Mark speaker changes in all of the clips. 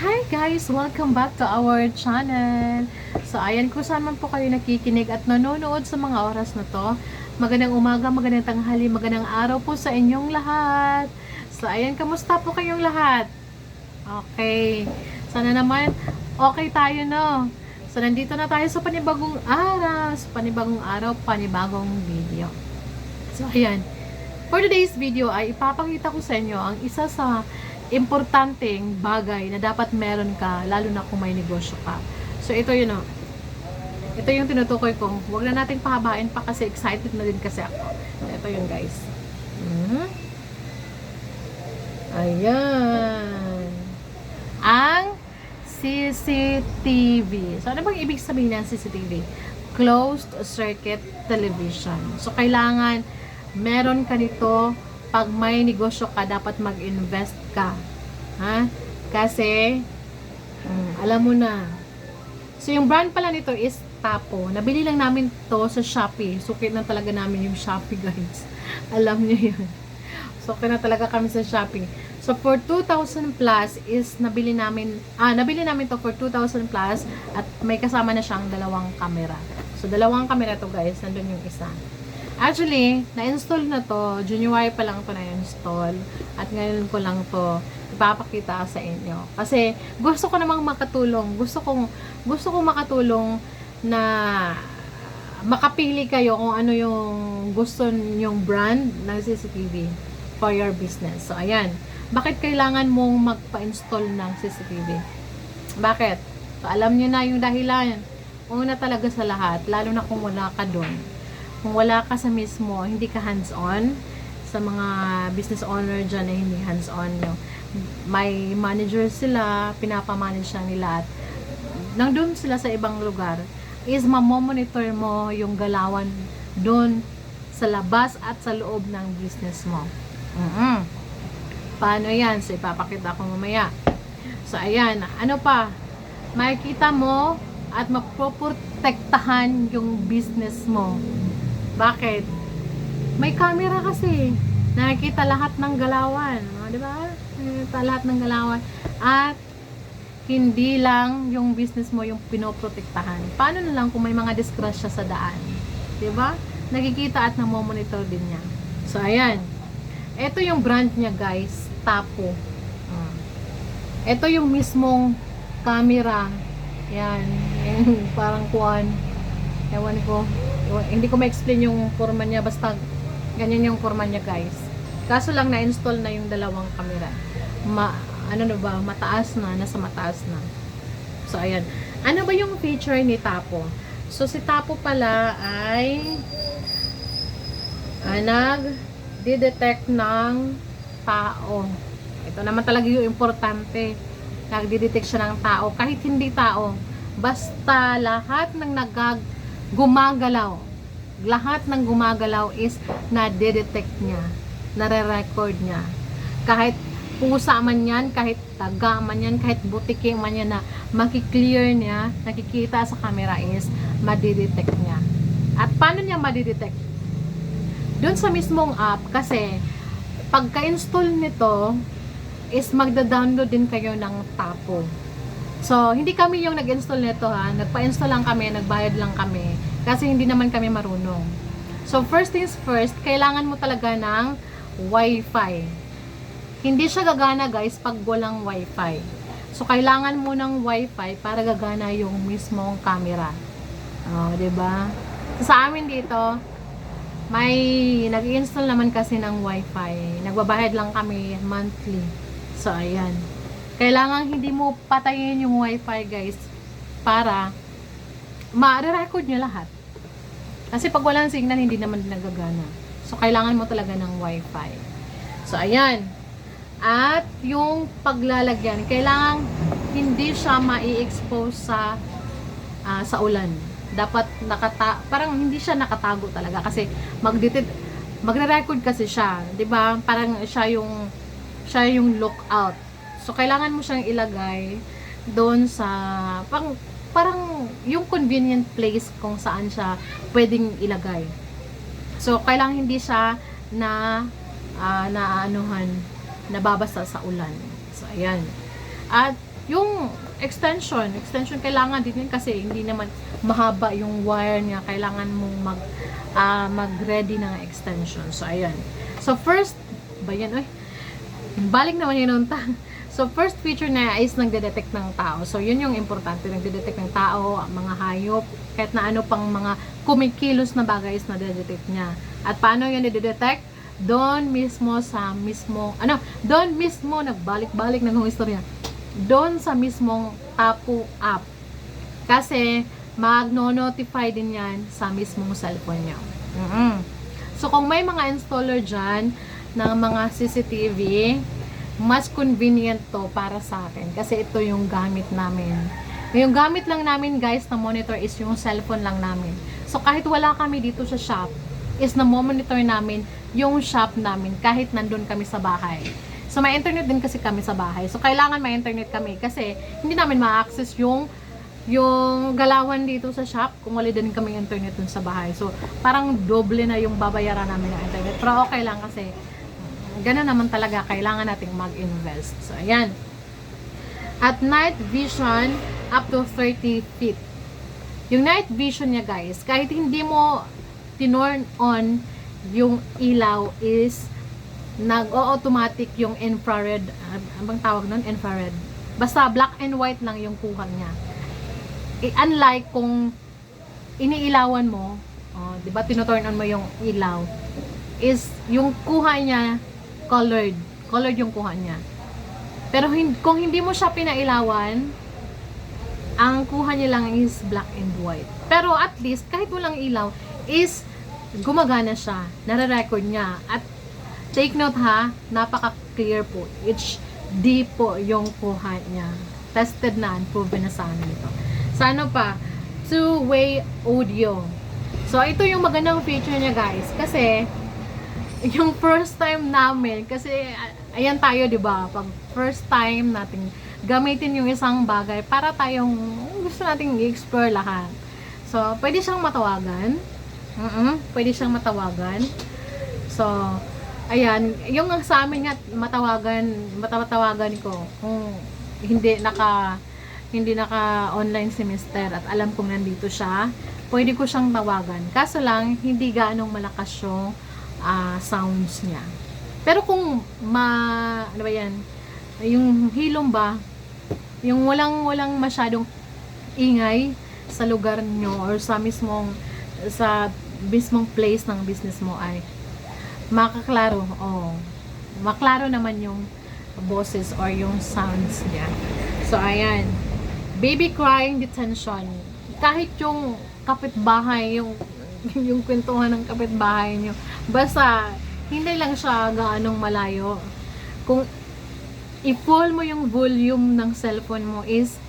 Speaker 1: Hi guys! Welcome back to our channel. So ayan, kung saan man po kayo nakikinig at nanonood sa mga oras na to, magandang umaga, magandang tanghali, magandang araw po sa inyong lahat. So ayan, kamusta po kayong lahat? Okay. Sana naman okay tayo, no? So nandito na tayo sa panibagong araw, panibagong video. So ayan, for today's video ay ipapakita ko sa inyo ang isa sa importanteng bagay na dapat meron ka, lalo na kung may negosyo ka. So ito yun, ito yung tinutukoy ko. Huwag na nating pahabain pa kasi excited na din kasi ako. Ito yun, guys. Ayan. Ang CCTV. So ano bang ibig sabihin ng CCTV? Closed Circuit Television. So kailangan meron ka nito. Pag may negosyo ka, dapat mag-invest ka. Ha? Kasi, alam mo na. So, yung brand pala nito is Tapo. Nabili lang namin to sa Shopee. Sukit na talaga namin yung Shopee, guys. Alam niyo yun. Sukit na talaga kami sa Shopee. So, for 2,000 plus is nabili namin to for 2,000 plus at may kasama na siyang dalawang camera. So, dalawang camera to, guys. Nandun yung isa. Actually, na-install na to. January pa lang to na-install. At ngayon ko lang to ipapakita sa inyo. Kasi gusto ko namang makatulong. Gusto kong makatulong na makapili kayo kung ano yung gusto nyong brand ng CCTV for your business. So, ayan. Bakit kailangan mong magpa-install ng CCTV? Bakit? So, alam nyo na yung dahilan. Una talaga sa lahat, lalo na kung wala ka doon. Kung wala ka sa mismo, hindi ka hands-on, sa mga business owner dyan na hindi hands-on nyo. May manager sila, pinapamanage lang nila at nandun sila sa ibang lugar, is mamomonitor mo yung galawan dun sa labas at sa loob ng business mo. Paano yan? So, ipapakita ko mamaya. So, ayan. Ano pa? Makikita mo at mapoprotektahan yung business mo. Bakit? May camera kasi. Nakikita lahat ng galawan. Di ba? Nakikita lahat ng galawan. At hindi lang yung business mo yung pinoprotektahan. Paano na lang kung may mga disgrasya sa daan? Di ba? Nakikita at namomonitor din niya. So, ayan. Ito yung brand niya, guys. Tapo. Ito yung mismong camera. Yan. Parang kuwan. Ewan ko. Hindi ko ma-explain yung forma niya. Basta ganyan yung forma niya, guys. Kaso lang na-install na yung dalawang camera. Mataas na. Nasa mataas na. So, ayan. Ano ba yung feature ni Tapo? So, si Tapo pala ay nag-detect ng tao. Ito naman talaga yung importante. Nag-detect siya ng tao. Kahit hindi tao. Basta lahat ng gumagalaw. Lahat ng gumagalaw is na-detect niya. Nare-record niya. Kahit pusa man yan, kahit taga man yan, kahit butiki man yan na makiklear niya, nakikita sa camera is ma-detect niya. At paano niya ma-detect? Doon sa mismong app, kasi pagka-install nito is magda-download din kayo ng Tapo. So, hindi kami yung nag-install nito ha. Nagpa-install lang kami, nagbayad lang kami. Kasi hindi naman kami marunong. So, first things first, kailangan mo talaga ng Wi-Fi. Hindi siya gagana, guys, pag walang Wi-Fi. So, kailangan mo ng Wi-Fi para gagana yung mismong camera. Diba? So, sa amin dito, may nag-install naman kasi ng Wi-Fi. Nagbabayad lang kami monthly. So, ayan. Kailangan hindi mo patayin yung Wi-Fi, guys, para ma-record nyo lahat. Kasi pag walang signal, hindi naman nagagana. So, kailangan mo talaga ng Wi-Fi. So, ayan. At yung paglalagyan, kailangan hindi siya ma-i-expose sa ulan. Dapat parang hindi siya nakatago talaga kasi magre-record kasi siya, 'di ba? Parang siya yung lookout. So, kailangan mo siyang ilagay doon sa parang yung convenient place kung saan siya pwedeng ilagay. So, kailangan hindi siya nababasa sa ulan. So, ayan. At yung extension kailangan din yun kasi hindi naman mahaba yung wire niya, kailangan mong mag-ready ng extension. So ayan. So first, ba yan, balik naman yun unta. So first feature na is nagde-detect ng tao. So yun yung importante, nagde-detect ng tao, mga hayop, kahit na ano pang mga kumikilos na bagay is nade-detect niya. At paano yun nade-detect? Doon mismo nagbalik-balik ng istorya. Doon sa mismong Tapu app. Kasi magno-notify din yan sa mismong cellphone niya. So kung may mga installer dyan ng mga CCTV, mas convenient to para sa akin kasi ito yung gamit namin. Yung gamit lang namin guys na monitor is yung cellphone lang namin. So kahit wala kami dito sa shop, is na monitor namin yung shop namin kahit nandun kami sa bahay. So may internet din kasi kami sa bahay. So kailangan may internet kami kasi hindi namin ma-access yung galawan dito sa shop kung wala din kami internet dun sa bahay. So parang doble na yung babayaran namin ng internet. Pero okay lang kasi gano'n naman talaga, kailangan nating mag-invest. So, ayan. At night vision, up to 30 feet. Yung night vision niya, guys, kahit hindi mo tinurn on yung ilaw is nag-automatic yung infrared. Abang tawag nun? Infrared. Basta black and white lang yung kuha niya. Unlike kung iniilawan mo, di ba, tinuturn on mo yung ilaw, is yung kuha niya colored yung kuha niya. Pero kung hindi mo siya pinailawan, ang kuha niya lang is black and white. Pero at least, kahit walang ilaw, is gumagana siya. Nare-record niya. At take note ha, napaka-clear po. HD po yung kuha niya. Tested na, proven na sa amin ito. Sa ano pa? Two-way audio. So, ito yung magandang feature niya guys. Kasi, yung first time namin, kasi ayan tayo, 'di ba? Pag first time natin gamitin yung isang bagay para tayong gusto nating i-explore lahat. So, pwede siyang matawagan. Pwede siyang matawagan. So, ayan, yung sa amin nga matawagan ko kung hindi naka online semester at alam kong nandito siya, pwede ko siyang tawagan. Kaso lang hindi gaanong malakas yung sounds niya. Pero kung ano ba yan, yung hilom ba, yung walang masyadong ingay sa lugar nyo or sa mismong place ng business mo ay makaklaro, maklaro naman yung boses or yung sounds niya. So ayan, baby crying detention. Kahit yung kapitbahay, yung kwentuhan ng kapitbahay nyo, basta hindi lang siya gaanong malayo. Kung i-full mo yung volume ng cellphone mo is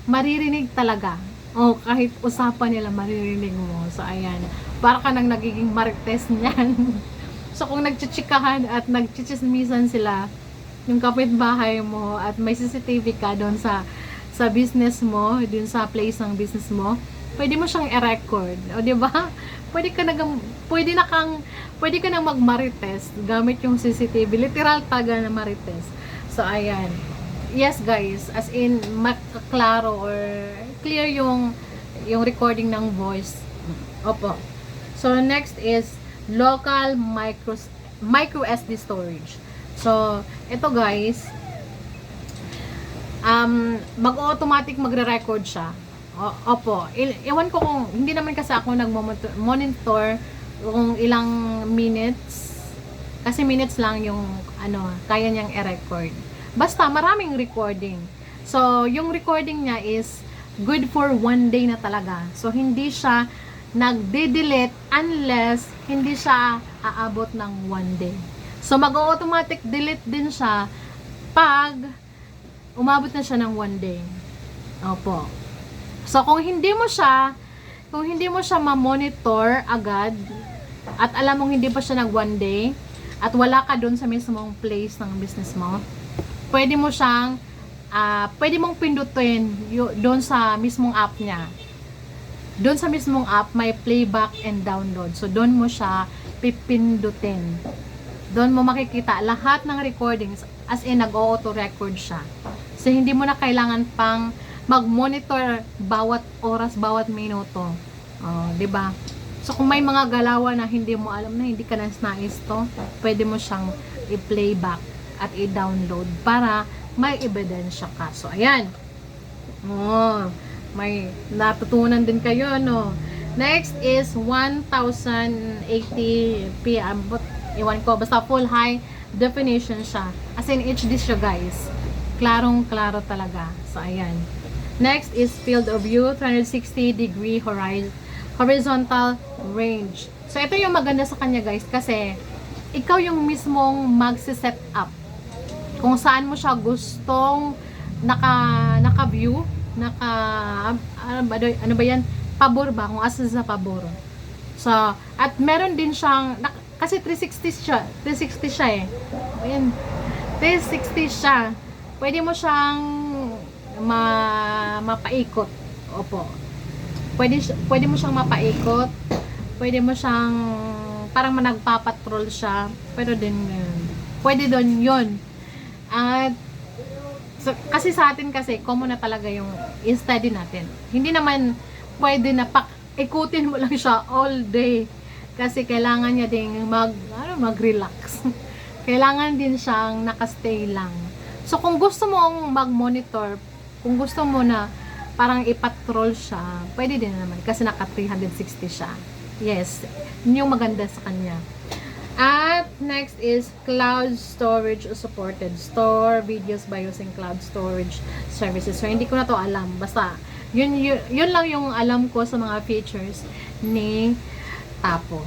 Speaker 1: maririnig talaga. Kahit usapan nila maririnig mo. So ayan, para ka nang nagiging marites niyan. So kung nagchichikahan at nagchichismisan sila, yung kapitbahay mo at may CCTV ka doon sa business mo, doon sa place ng business mo, pwede mo siyang i-record. O, di ba? Pwede ka nang mag-marites gamit yung CCTV. Literal talaga na marites. So, ayan. Yes, guys. As in, makaklaro or clear yung recording ng voice. Opo. So, next is local micro SD storage. So, ito guys, mag-automatic magre-record siya. Opo. Ewan ko kung, hindi naman kasi ako nag-monitor kung ilang minutes. Kasi minutes lang yung, kaya niyang i-record. Basta, maraming recording. So, yung recording niya is good for 1 day na talaga. So, hindi siya nagde-delete unless hindi siya aabot ng 1 day. So, mag-automatic delete din siya pag umabot na siya ng 1 day. Opo. So, kung hindi mo siya ma-monitor agad, at alam mong hindi pa siya nag 1 day, at wala ka dun sa mismong place ng business mo, pwede mong pindutin doon sa mismong app niya. Doon sa mismong app, may playback and download. So, doon mo siya pipindutin. Doon mo makikita lahat ng recordings. As in, nag-auto record siya. So, hindi mo na kailangan pang mag-monitor bawat oras, bawat minuto. Oh, 'di ba? So, kung may mga galawan na hindi mo alam na hindi ka nais to, pwede mo siyang i-playback at i-download para may ebidensya ka. So, ayan. Oh, may natutunan din kayo, no? Next is 1080p. Iwan ko, basta full high definition siya. As in HD siya, guys. Klarong-klaro talaga. So, ayan. Next is field of view, 360 degree horizontal range. So, ito yung maganda sa kanya, guys, kasi ikaw yung mismong magsi-set up kung saan mo siya gustong naka-view, ano ba yan? Pabor ba? Kung asa sa pabor. So, at meron din siyang, kasi 360 siya eh. Ayan. 360 siya. Pwede mo siyang mapaikot. Opo. Pwede mo siyang mapaikot. Pwede mo siyang parang nagpapatrol siya. Pero din yun. Pwede doon yun. At so, kasi sa atin kasi common na talaga yung i-study natin. Hindi naman pwede na ikutin mo lang siya all day. Kasi kailangan niya ding mag-relax. Kailangan din siyang nakastay lang. So, kung gusto mong mag-monitor, kung gusto mo na parang ipatrol siya, pwede din naman. Kasi naka 360 siya. Yes. Yun yung maganda sa kanya. At next is cloud storage supported. Store videos by using cloud storage services. So, hindi ko na to alam. Basta, yun lang yung alam ko sa mga features ni Tapo.